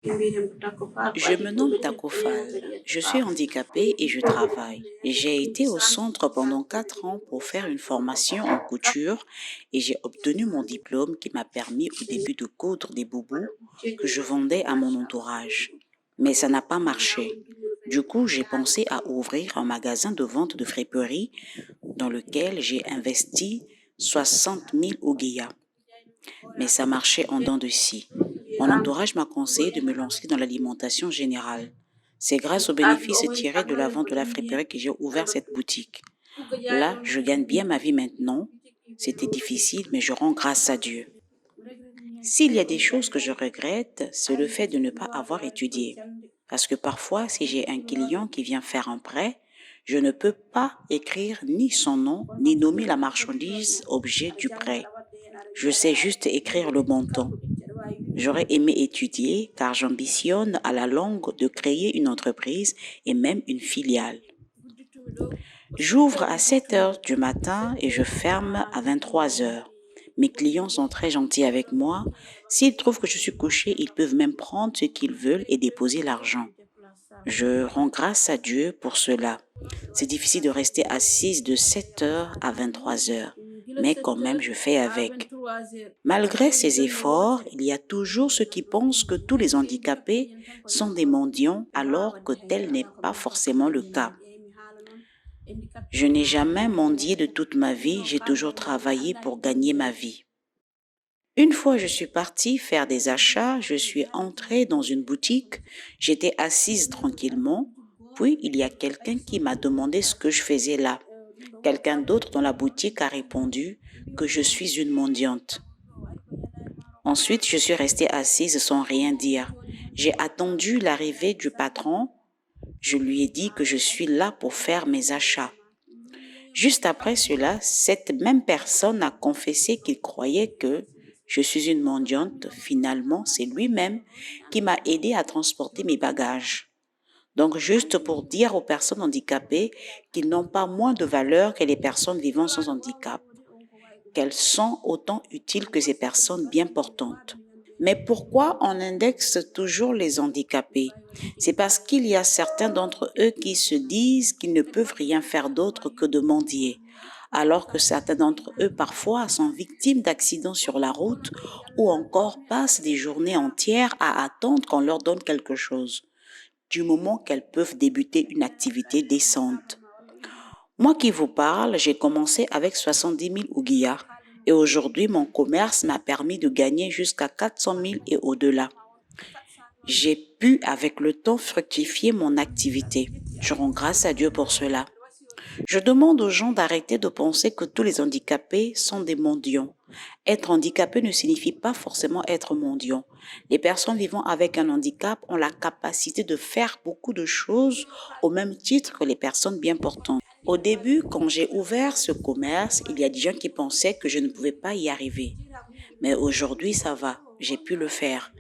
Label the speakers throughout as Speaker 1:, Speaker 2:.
Speaker 1: Je me nomme Takofal. Je suis handicapée et je travaille. J'ai été au centre pendant 4 ans pour faire une formation en couture et j'ai obtenu mon diplôme qui m'a permis au début de coudre des boubous que je vendais à mon entourage. Mais ça n'a pas marché. Du coup, j'ai pensé à ouvrir un magasin de vente de friperies dans lequel j'ai investi 60 000 ouguiyas. Mais ça marchait en dents de scie. Mon entourage m'a conseillé de me lancer dans l'alimentation générale. C'est grâce aux bénéfices tirés de la vente de la friperie que j'ai ouvert cette boutique. Là, je gagne bien ma vie maintenant. C'était difficile, mais je rends grâce à Dieu. S'il y a des choses que je regrette, c'est le fait de ne pas avoir étudié. Parce que parfois, si j'ai un client qui vient faire un prêt, je ne peux pas écrire ni son nom, ni nommer la marchandise objet du prêt. Je sais juste écrire le montant. J'aurais aimé étudier car j'ambitionne à la longue de créer une entreprise et même une filiale. J'ouvre à 7 heures du matin et je ferme à 23 heures. Mes clients sont très gentils avec moi. S'ils trouvent que je suis couché, ils peuvent même prendre ce qu'ils veulent et déposer l'argent. Je rends grâce à Dieu pour cela. C'est difficile de rester assise de 7 heures à 23 heures, mais quand même je fais avec. Malgré ces efforts, il y a toujours ceux qui pensent que tous les handicapés sont des mendiants alors que tel n'est pas forcément le cas. Je n'ai jamais mendié de toute ma vie, j'ai toujours travaillé pour gagner ma vie. Une fois je suis partie faire des achats, je suis entrée dans une boutique, j'étais assise tranquillement, puis il y a quelqu'un qui m'a demandé ce que je faisais là. Quelqu'un d'autre dans la boutique a répondu que je suis une mendiante. Ensuite, je suis restée assise sans rien dire. J'ai attendu l'arrivée du patron. Je lui ai dit que je suis là pour faire mes achats. Juste après cela, cette même personne a confessé qu'il croyait que je suis une mendiante. Finalement, c'est lui-même qui m'a aidé à transporter mes bagages. Donc, juste pour dire aux personnes handicapées qu'ils n'ont pas moins de valeur que les personnes vivant sans handicap, qu'elles sont autant utiles que ces personnes bien portantes. Mais pourquoi on indexe toujours les handicapés? C'est parce qu'il y a certains d'entre eux qui se disent qu'ils ne peuvent rien faire d'autre que de mendier, alors que certains d'entre eux parfois sont victimes d'accidents sur la route ou encore passent des journées entières à attendre qu'on leur donne quelque chose, du moment qu'elles peuvent débuter une activité décente. Moi qui vous parle, j'ai commencé avec 70 000 ouguiyas et aujourd'hui mon commerce m'a permis de gagner jusqu'à 400 000 et au-delà. J'ai pu avec le temps fructifier mon activité. Je rends grâce à Dieu pour cela. Je demande aux gens d'arrêter de penser que tous les handicapés sont des mendiants. Être handicapé ne signifie pas forcément être mendiant. Les personnes vivant avec un handicap ont la capacité de faire beaucoup de choses au même titre que les personnes bien portantes. Au début, quand j'ai ouvert ce commerce, il y a des gens qui pensaient que je ne pouvais pas y arriver. Mais aujourd'hui, ça va, j'ai pu le faire.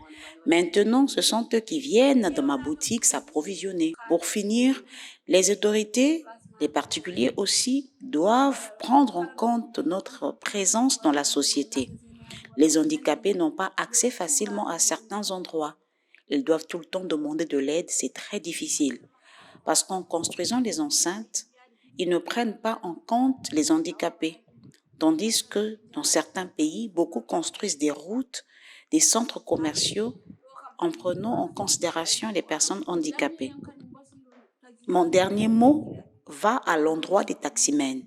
Speaker 1: Maintenant, ce sont eux qui viennent dans ma boutique s'approvisionner. Pour finir, les autorités, les particuliers aussi, doivent prendre en compte notre présence dans la société. Les handicapés n'ont pas accès facilement à certains endroits. Ils doivent tout le temps demander de l'aide, c'est très difficile. Parce qu'en construisant les enceintes, ils ne prennent pas en compte les handicapés. Tandis que dans certains pays, beaucoup construisent des routes, des centres commerciaux en prenant en considération les personnes handicapées. Mon dernier mot va à l'endroit des taximens.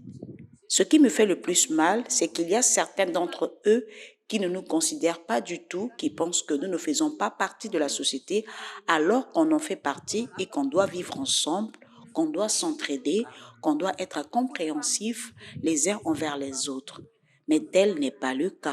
Speaker 1: Ce qui me fait le plus mal, c'est qu'il y a certains d'entre eux qui ne nous considèrent pas du tout, qui pensent que nous ne faisons pas partie de la société alors qu'on en fait partie et qu'on doit vivre ensemble, qu'on doit s'entraider, qu'on doit être compréhensifs les uns envers les autres. Mais tel n'est pas le cas.